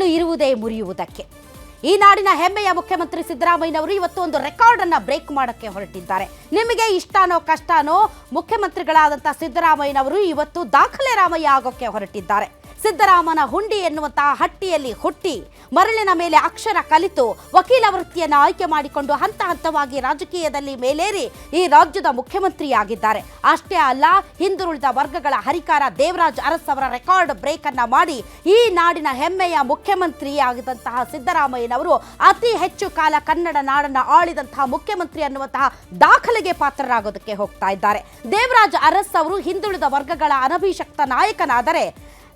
ದಾಖಲೆಗಳು ಇರುವುದೇ ಮುರಿಯುವುದಕ್ಕೆ. ಈ ನಾಡಿನ ಹೆಮ್ಮೆಯ ಮುಖ್ಯಮಂತ್ರಿ ಸಿದ್ದರಾಮಯ್ಯನವರು ಇವತ್ತು ಒಂದು ರೆಕಾರ್ಡ್ ಅನ್ನ ಬ್ರೇಕ್ ಮಾಡೋಕ್ಕೆ ಹೊರಟಿದ್ದಾರೆ. ನಿಮಗೆ ಇಷ್ಟನೋ ಕಷ್ಟನೋ ಮುಖ್ಯಮಂತ್ರಿಗಳಾದಂಥ ಸಿದ್ದರಾಮಯ್ಯನವರು ಇವತ್ತು ದಾಖಲೆ ರಾಮಯ್ಯ ಆಗೋಕ್ಕೆ ಹೊರಟಿದ್ದಾರೆ. ಸಿದ್ದರಾಮನ ಹುಂಡಿ ಎನ್ನುವಂತಹ ಹಟ್ಟಿಯಲ್ಲಿ ಹುಟ್ಟಿ ಮರಳಿನ ಮೇಲೆ ಅಕ್ಷರ ಕಲಿತು ವಕೀಲ ವೃತ್ತಿಯನ್ನು ಆಯ್ಕೆ ಮಾಡಿಕೊಂಡು ಹಂತ ಹಂತವಾಗಿ ರಾಜಕೀಯದಲ್ಲಿ ಮೇಲೇರಿ ಈ ರಾಜ್ಯದ ಮುಖ್ಯಮಂತ್ರಿಯಾಗಿದ್ದಾರೆ. ಅಷ್ಟೇ ಅಲ್ಲ, ಹಿಂದುಳಿದ ವರ್ಗಗಳ ಹರಿಕಾರ ದೇವರಾಜ್ ಅರಸ್ ಅವರ ರೆಕಾರ್ಡ್ ಬ್ರೇಕ್ ಅನ್ನ ಮಾಡಿ ಈ ನಾಡಿನ ಹೆಮ್ಮೆಯ ಮುಖ್ಯಮಂತ್ರಿಯಾಗಿದ್ದಂತಹ ಸಿದ್ದರಾಮಯ್ಯನವರು ಅತಿ ಹೆಚ್ಚು ಕಾಲ ಕನ್ನಡ ನಾಡನ್ನ ಆಳಿದಂತಹ ಮುಖ್ಯಮಂತ್ರಿ ಅನ್ನುವಂತಹ ದಾಖಲೆಗೆ ಪಾತ್ರರಾಗೋದಕ್ಕೆ ಹೋಗ್ತಾ ಇದ್ದಾರೆ. ದೇವರಾಜ್ ಅರಸ್ ಅವರು ಹಿಂದುಳಿದ ವರ್ಗಗಳ ಅನಭಿಷಕ್ತ ನಾಯಕನಾದರೆ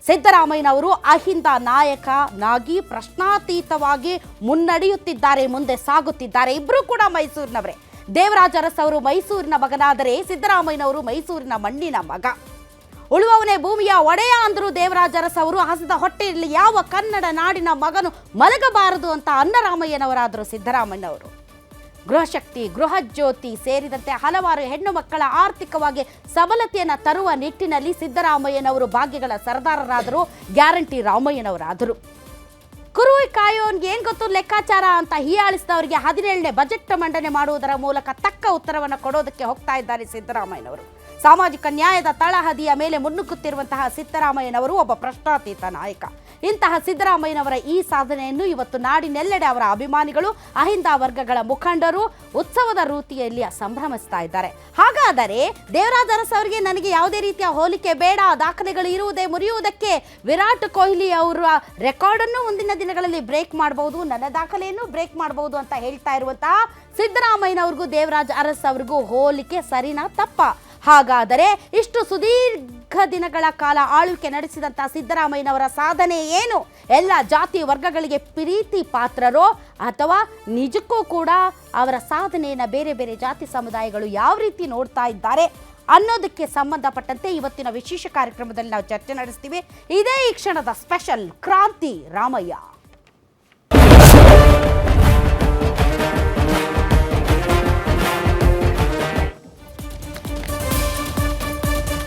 ಸಿದ್ದರಾಮಯ್ಯನವರು ಅಹಿಂದ ನಾಯಕನಾಗಿ ಪ್ರಶ್ನಾತೀತವಾಗಿ ಮುನ್ನಡೆಯುತ್ತಿದ್ದಾರೆ, ಮುಂದೆ ಸಾಗುತ್ತಿದ್ದಾರೆ. ಇಬ್ಬರು ಕೂಡ ಮೈಸೂರಿನವರೇ. ದೇವರಾಜ್ ಅರಸ್ ಅವರು ಮೈಸೂರಿನ ಮಗನಾದರೆ ಸಿದ್ದರಾಮಯ್ಯನವರು ಮೈಸೂರಿನ ಮಣ್ಣಿನ ಮಗ. ಉಳುವವನೇ ಭೂಮಿಯ ಒಡೆಯ ಅಂದರು ದೇವರಾಜ್ ಅರಸ್ ಅವರು. ಹಸಿದ ಹೊಟ್ಟೆಯಲ್ಲಿ ಯಾವ ಕನ್ನಡ ನಾಡಿನ ಮಗನು ಮಲಗಬಾರದು ಅಂತ ಅನ್ನರಾಮಯ್ಯನವರಾದರು ಸಿದ್ದರಾಮಯ್ಯನವರು. ಗೃಹಶಕ್ತಿ, ಗೃಹಜ್ಯೋತಿ ಸೇರಿದಂತೆ ಹಲವಾರು ಹೆಣ್ಣು ಮಕ್ಕಳ ಆರ್ಥಿಕವಾಗಿ ಸಬಲತೆಯನ್ನು ತರುವ ನಿಟ್ಟಿನಲ್ಲಿ ಸಿದ್ದರಾಮಯ್ಯನವರು ಭಾಗ್ಯಗಳ ಸರ್ದಾರರಾದರು, ಗ್ಯಾರಂಟಿ ರಾಮಯ್ಯನವರಾದರು. ಕುರುವಿ ಕಾಯೋನ್ಗೆ ಏನು ಗೊತ್ತು ಲೆಕ್ಕಾಚಾರ ಅಂತ ಹೀಯಾಳಿಸಿದವರಿಗೆ 17ನೇ ಬಜೆಟ್ ಮಂಡನೆ ಮಾಡುವುದರ ಮೂಲಕ ತಕ್ಕ ಉತ್ತರವನ್ನು ಕೊಡೋದಕ್ಕೆ ಹೋಗ್ತಾ ಇದ್ದಾರೆ ಸಿದ್ದರಾಮಯ್ಯನವರು. ಸಾಮಾಜಿಕ ನ್ಯಾಯದ ತಳಹದಿಯ ಮೇಲೆ ಮುನ್ನುಗ್ಗುತ್ತಿರುವಂತಹ ಸಿದ್ದರಾಮಯ್ಯನವರು ಒಬ್ಬ ಪ್ರಶ್ನಾತೀತ ನಾಯಕ. ಇಂತಹ ಸಿದ್ದರಾಮಯ್ಯನವರ ಈ ಸಾಧನೆಯನ್ನು ಇವತ್ತು ನಾಡಿನೆಲ್ಲೆಡೆ ಅವರ ಅಭಿಮಾನಿಗಳು, ಅಹಿಂದ ವರ್ಗಗಳ ಮುಖಂಡರು ಉತ್ಸವದ ರೀತಿಯಲ್ಲಿ ಸಂಭ್ರಮಿಸ್ತಾ ಇದ್ದಾರೆ. ಹಾಗಾದರೆ ದೇವರಾಜ್ ಅರಸ್ ಅವರಿಗೆ ನನಗೆ ಯಾವುದೇ ರೀತಿಯ ಹೋಲಿಕೆ ಬೇಡ, ದಾಖಲೆಗಳು ಇರುವುದೇ ಮುರಿಯುವುದಕ್ಕೆ, ವಿರಾಟ್ ಕೊಹ್ಲಿ ಅವರ ರೆಕಾರ್ಡನ್ನು ಮುಂದಿನ ದಿನಗಳಲ್ಲಿ ಬ್ರೇಕ್ ಮಾಡಬಹುದು, ನನ್ನ ದಾಖಲೆಯನ್ನು ಬ್ರೇಕ್ ಮಾಡಬಹುದು ಅಂತ ಹೇಳ್ತಾ ಇರುವಂತಹ ಸಿದ್ದರಾಮಯ್ಯನವ್ರಿಗೂ ದೇವರಾಜ್ ಅರಸ್ ಅವರಿಗೂ ಹೋಲಿಕೆ ಸರಿನಾ ತಪ್ಪ? ಹಾಗಾದರೆ ಇಷ್ಟು ಸುದೀರ್ಘ ದಿನಗಳ ಕಾಲ ಆಳ್ವಿಕೆ ನಡೆಸಿದಂತಹ ಸಿದ್ದರಾಮಯ್ಯನವರ ಸಾಧನೆ ಏನು? ಎಲ್ಲ ಜಾತಿ ವರ್ಗಗಳಿಗೆ ಪ್ರೀತಿ ಪಾತ್ರರೋ ಅಥವಾ ನಿಜಕ್ಕೂ ಕೂಡ ಅವರ ಸಾಧನೆಯನ್ನು ಬೇರೆ ಬೇರೆ ಜಾತಿ ಸಮುದಾಯಗಳು ಯಾವ ರೀತಿ ನೋಡ್ತಾ ಇದ್ದಾರೆ ಅನ್ನೋದಕ್ಕೆ ಸಂಬಂಧಪಟ್ಟಂತೆ ಇವತ್ತಿನ ವಿಶೇಷ ಕಾರ್ಯಕ್ರಮದಲ್ಲಿ ನಾವು ಚರ್ಚೆ ನಡೆಸ್ತೀವಿ. ಇದೇ ಈ ಕ್ಷಣದ ಸ್ಪೆಷಲ್ ಕ್ರಾಂತಿ ರಾಮಯ್ಯ.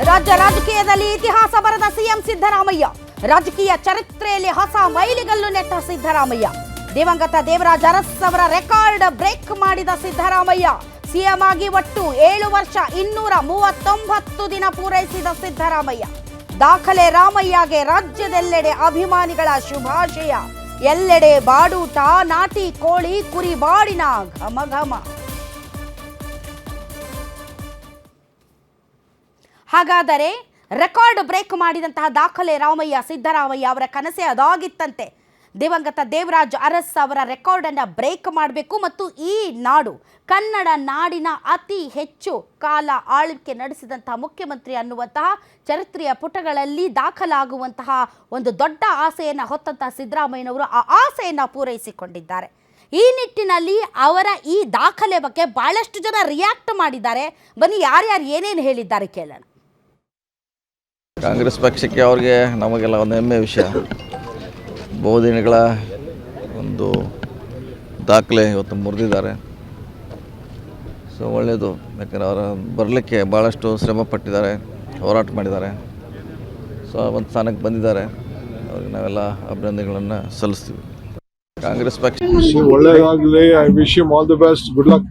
ರಾಜ್ಯ ರಾಜಕೀಯದಲ್ಲಿ ಇತಿಹಾಸ ಬರೆದ ಸಿಎಂ ಸಿದ್ದರಾಮಯ್ಯ. ರಾಜಕೀಯ ಚರಿತ್ರೆಯಲ್ಲಿ ಹೊಸ ಮೈಲಿಗಲ್ಲು ನೆಟ್ಟ ಸಿದ್ದರಾಮಯ್ಯ. ದಿವಂಗತ ದೇವರಾಜ್ ಅರಸ್ ಅವರ ರೆಕಾರ್ಡ್ ಬ್ರೇಕ್ ಮಾಡಿದ ಸಿದ್ದರಾಮಯ್ಯ. ಸಿಎಂ ಆಗಿ ಒಟ್ಟು 7 ವರ್ಷ 239 ದಿನ ಪೂರೈಸಿದ ಸಿದ್ದರಾಮಯ್ಯ. ದಾಖಲೆ ರಾಮಯ್ಯಗೆ ರಾಜ್ಯದೆಲ್ಲೆಡೆ ಅಭಿಮಾನಿಗಳ ಶುಭಾಶಯ. ಎಲ್ಲೆಡೆ ಬಾಡೂಟ, ನಾಟಿ ಕೋಳಿ, ಕುರಿ ಬಾಡಿನ ಘಮ ಘಮ. ಹಾಗಾದರೆ ರೆಕಾರ್ಡ್ ಬ್ರೇಕ್ ಮಾಡಿದಂತಹ ದಾಖಲೆ ರಾಮಯ್ಯ ಸಿದ್ದರಾಮಯ್ಯ ಅವರ ಕನಸೇ ಅದಾಗಿತ್ತಂತೆ. ದಿವಂಗತ ದೇವರಾಜ್ ಅರಸ್ ಅವರ ರೆಕಾರ್ಡನ್ನು ಬ್ರೇಕ್ ಮಾಡಬೇಕು ಮತ್ತು ಈ ನಾಡು ಕನ್ನಡ ನಾಡಿನ ಅತಿ ಹೆಚ್ಚು ಕಾಲ ಆಳ್ವಿಕೆ ನಡೆಸಿದಂತಹ ಮುಖ್ಯಮಂತ್ರಿ ಅನ್ನುವಂತಹ ಚರಿತ್ರೆಯ ಪುಟಗಳಲ್ಲಿ ದಾಖಲಾಗುವಂತಹ ಒಂದು ದೊಡ್ಡ ಆಸೆಯನ್ನು ಹೊತ್ತಂತಹ ಸಿದ್ದರಾಮಯ್ಯನವರು ಆ ಆಸೆಯನ್ನು ಪೂರೈಸಿಕೊಂಡಿದ್ದಾರೆ. ಈ ನಿಟ್ಟಿನಲ್ಲಿ ಅವರ ಈ ದಾಖಲೆ ಬಗ್ಗೆ ಬಹಳಷ್ಟು ಜನ ರಿಯಾಕ್ಟ್ ಮಾಡಿದ್ದಾರೆ. ಬನ್ನಿ ಯಾರ್ಯಾರು ಏನೇನು ಹೇಳಿದ್ದಾರೆ ಕೇಳೋಣ. ಕಾಂಗ್ರೆಸ್ ಪಕ್ಷಕ್ಕೆ ಅವ್ರಿಗೆ ನಮಗೆಲ್ಲ ಒಂದು ಹೆಮ್ಮೆ ವಿಷಯ. ಬಹುದಿನಗಳ ಒಂದು ದಾಖಲೆ ಇವತ್ತು ಮುರಿದಿದ್ದಾರೆ. ಸೊ ಒಳ್ಳೆಯದು, ಯಾಕಂದರೆ ಅವರ ಬರಲಿಕ್ಕೆ ಭಾಳಷ್ಟು ಶ್ರಮ ಪಟ್ಟಿದ್ದಾರೆ, ಹೋರಾಟ ಮಾಡಿದ್ದಾರೆ. ಸೊ ಒಂದು ಸ್ಥಾನಕ್ಕೆ ಬಂದಿದ್ದಾರೆ. ಅವ್ರಿಗೆ ನಾವೆಲ್ಲ ಅಭಿನಂದನೆಗಳನ್ನು ಸಲ್ಲಿಸ್ತೀವಿ. ಕಾಂಗ್ರೆಸ್ ಪಕ್ಷ ಒಳ್ಳೆಯದಾಗಲಿ. I wish you all the best, good luck.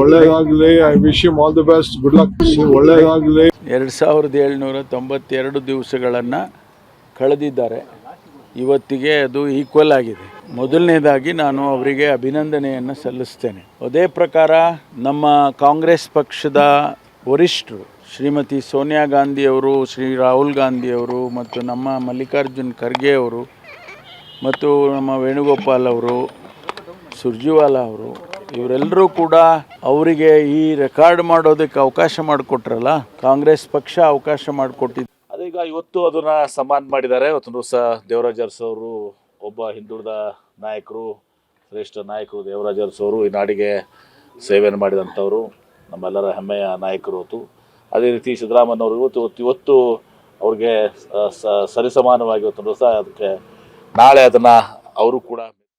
ಒಳ್ಳೆಯದಾಗಲಿ. I wish you all the best, good luck. ಒಳ್ಳೆಯದಾಗಲಿ. 2792 ದಿವಸಗಳನ್ನು ಕಳೆದಿದ್ದಾರೆ. ಇವತ್ತಿಗೆ ಅದು ಈಕ್ವಲ್ ಆಗಿದೆ. ಮೊದಲನೇದಾಗಿ ನಾನು ಅವರಿಗೆ ಅಭಿನಂದನೆಯನ್ನು ಸಲ್ಲಿಸ್ತೇನೆ. ಅದೇ ಪ್ರಕಾರ ನಮ್ಮ ಕಾಂಗ್ರೆಸ್ ಪಕ್ಷದ ವರಿಷ್ಠರು ಶ್ರೀಮತಿ ಸೋನಿಯಾ ಗಾಂಧಿಯವರು, ಶ್ರೀ ರಾಹುಲ್ ಗಾಂಧಿಯವರು ಮತ್ತು ನಮ್ಮ ಮಲ್ಲಿಕಾರ್ಜುನ್ ಖರ್ಗೆ ಅವರು ಮತ್ತು ನಮ್ಮ ವೇಣುಗೋಪಾಲ್ ಅವರು, ಸುರ್ಜಿವಾಲಾ ಅವರು, ಇವರೆಲ್ಲರೂ ಕೂಡ ಅವರಿಗೆ ಈ ರೆಕಾರ್ಡ್ ಮಾಡೋದಕ್ಕೆ ಅವಕಾಶ ಮಾಡಿಕೊಟ್ರಲ್ಲ, ಕಾಂಗ್ರೆಸ್ ಪಕ್ಷ ಅವಕಾಶ ಮಾಡಿಕೊಟ್ಟಿದ್ದು. ಅದೀಗ ಇವತ್ತು ಅದನ್ನು ಸನ್ಮಾನ ಮಾಡಿದ್ದಾರೆ. ಇವತ್ತು ದಿವಸ ದೇವರಾಜ್ ಅರಸ್ ಅವರು ಒಬ್ಬ ಹಿಂದುಳಿದ ನಾಯಕರು, ಶ್ರೇಷ್ಠ ನಾಯಕರು. ದೇವರಾಜ್ ಅರಸ್ ಅವರು ಈ ನಾಡಿಗೆ ಸೇವೆಯನ್ನು ಮಾಡಿದಂಥವರು, ನಮ್ಮೆಲ್ಲರ ಹೆಮ್ಮೆಯ ನಾಯಕರು. ಹೊತ್ತು ಅದೇ ರೀತಿ ಸಿದ್ದರಾಮಯ್ಯನವರು ಇವತ್ತು ಅವ್ರಿಗೆ ಸರಿಸಮಾನವಾಗಿ ಇವತ್ತು ದಿವಸ ಅದಕ್ಕೆ ನಾಳೆ ಅದನ್ನು ಅವರು ಕೂಡ